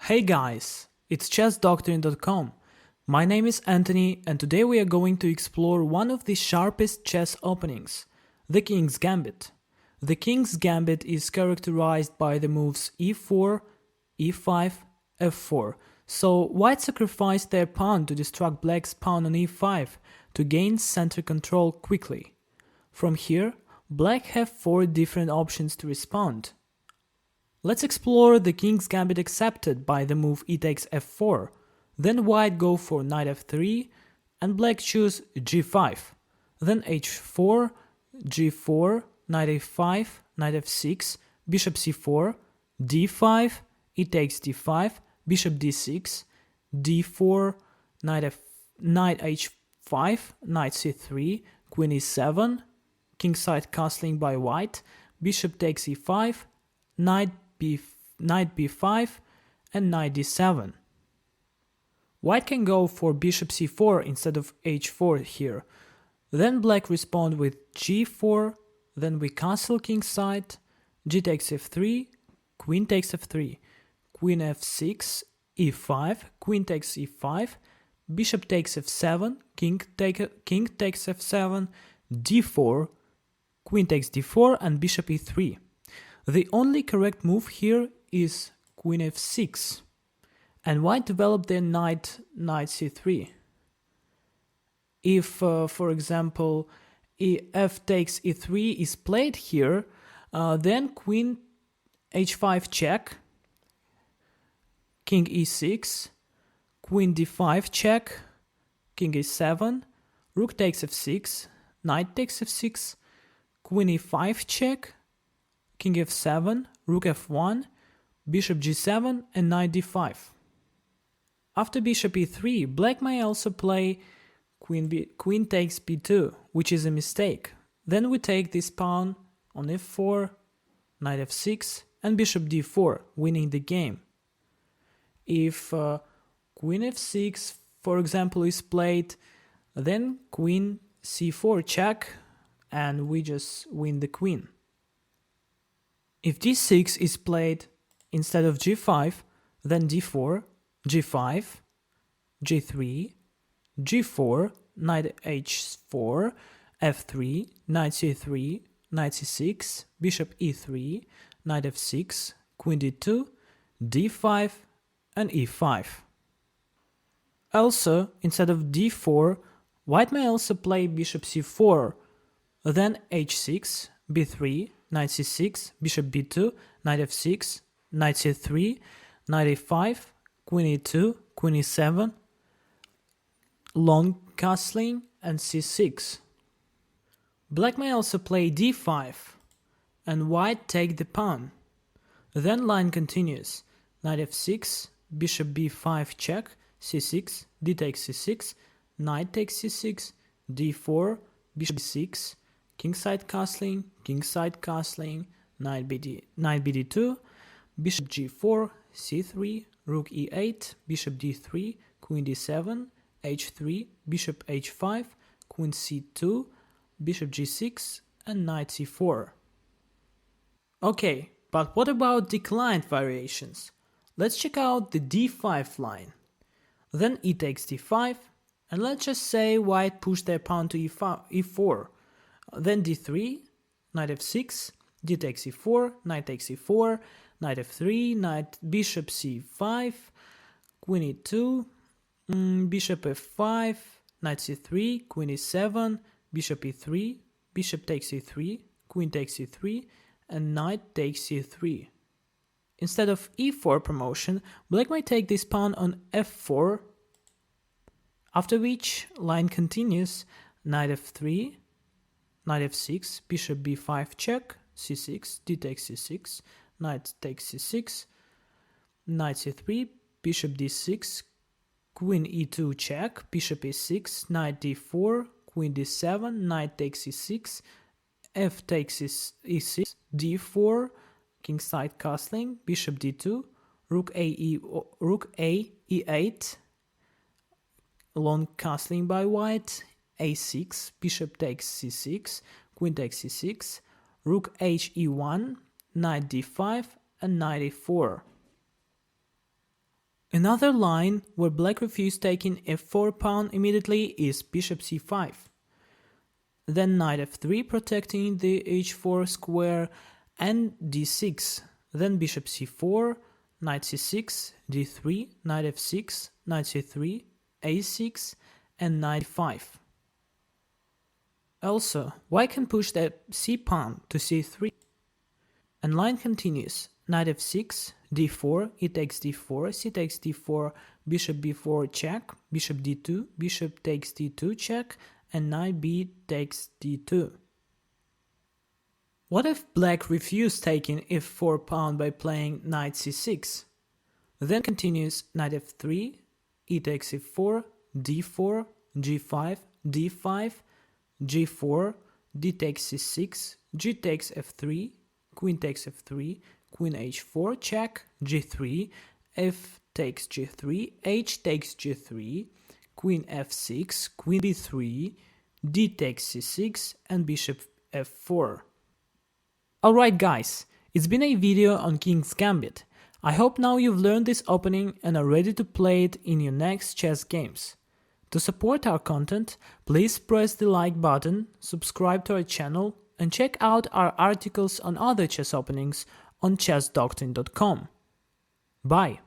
Hey guys, it's chessdoctrine.com. My name is Anthony and today we are going to explore one of the sharpest chess openings, the King's Gambit. The King's Gambit is characterized by the moves e4, e5, f4. So white sacrificed their pawn to distract black's pawn on e5 to gain center control quickly. From here, black have 4 different options to respond. Let's explore the King's Gambit accepted by the move e takes f4, then white go for knight f3 and black choose g5, then h4, g4, knight a5, knight f6, bishop c4, d5, e takes d5, bishop d6, d4, knight h5, knight c3, queen e7, kingside castling by white, bishop takes e5, knight b5 and knight d7. White can go for bishop c4 instead of h4 here. Then black respond with g4, then we castle kingside, g takes f3, queen takes f3, queen f6, e5, queen takes e5, bishop takes f7, king takes f7, d4, queen takes d4 and bishop e3. The only correct move here is queen f6, and white developed their knight c3. If, for example, f takes e3 is played here, then queen h5 check, king e6, queen d5 check, king e7, rook takes f6, knight takes f6, queen e5 check, king f7, rook f1, bishop g7 and knight d5. After bishop e3, black may also play queen takes b2, which is a mistake. Then we take this pawn on f4, knight f6 and bishop d4, winning the game. If queen f6, for example, is played, then queen c4 check and we just win the queen. If d6 is played instead of g5, then d4, g5, g3, g4, knight h4, f3, knight c3, knight c6, bishop e3, knight f6, queen d2, d5 and e5. Also, instead of d4, white may also play bishop c4, then h6, b3, knight c6, bishop b2, knight f6, knight c3, knight a5, queen e2, queen e7, long castling and c6. Black may also play d5 and white take the pawn. Then line continues, knight f6, bishop b5 check, c6, d takes c6, knight takes c6, d4, bishop c6, kingside castling, knight bd2, bishop g4, c3, rook e8, bishop d3, queen d7, h3, bishop h5, queen c2, bishop g6 and knight c4. Okay, but what about declined variations? Let's check out the d5 line. Then e takes d5, and let's just say white pushed their pawn to e4. Then d3, knight f6, d takes e4, knight takes e4, knight f3, knight bishop c5, queen e2, bishop f5, knight c3, queen e7, bishop e3, bishop takes e3, queen takes e3, and knight takes e3. Instead of e4 promotion, black might take this pawn on f4, after which line continues, knight f3, knight f6, bishop b5 check, c6, d takes c6, knight takes c6, knight c3, bishop d6, queen e2 check, bishop e6, knight d4, queen d7, knight takes e6, f takes e6, d4, kingside castling, bishop d2, rook a e8, long castling by white, a6, bishop takes c6, queen takes c6, rook h e1, knight d5 and knight e4. Another line where black refused taking f4 pawn immediately is bishop c5. Then knight f3 protecting the h4 square and d6. Then bishop c4, knight c6, d3, knight f6, knight c3, a6 and knight 5. Also, white can push the c pawn to c3. And line continues. Knight f6, d4, e takes d4, c takes d4, bishop b4 check, bishop d2, bishop takes d2 check, and knight b takes d2. What if black refused taking f4 pawn by playing knight c6? Then continues knight f3, e takes f4, d4, g5, d5, g4, d takes c6, g takes f3, queen takes f3, queen h4 check, g3, f takes g3, h takes g3, queen f6, queen b3, d takes c6 and bishop f4. Alright guys, it's been a video on King's Gambit. I hope now you've learned this opening and are ready to play it in your next chess games. To support our content, please press the like button, subscribe to our channel, and check out our articles on other chess openings on chessdoctrine.com. Bye!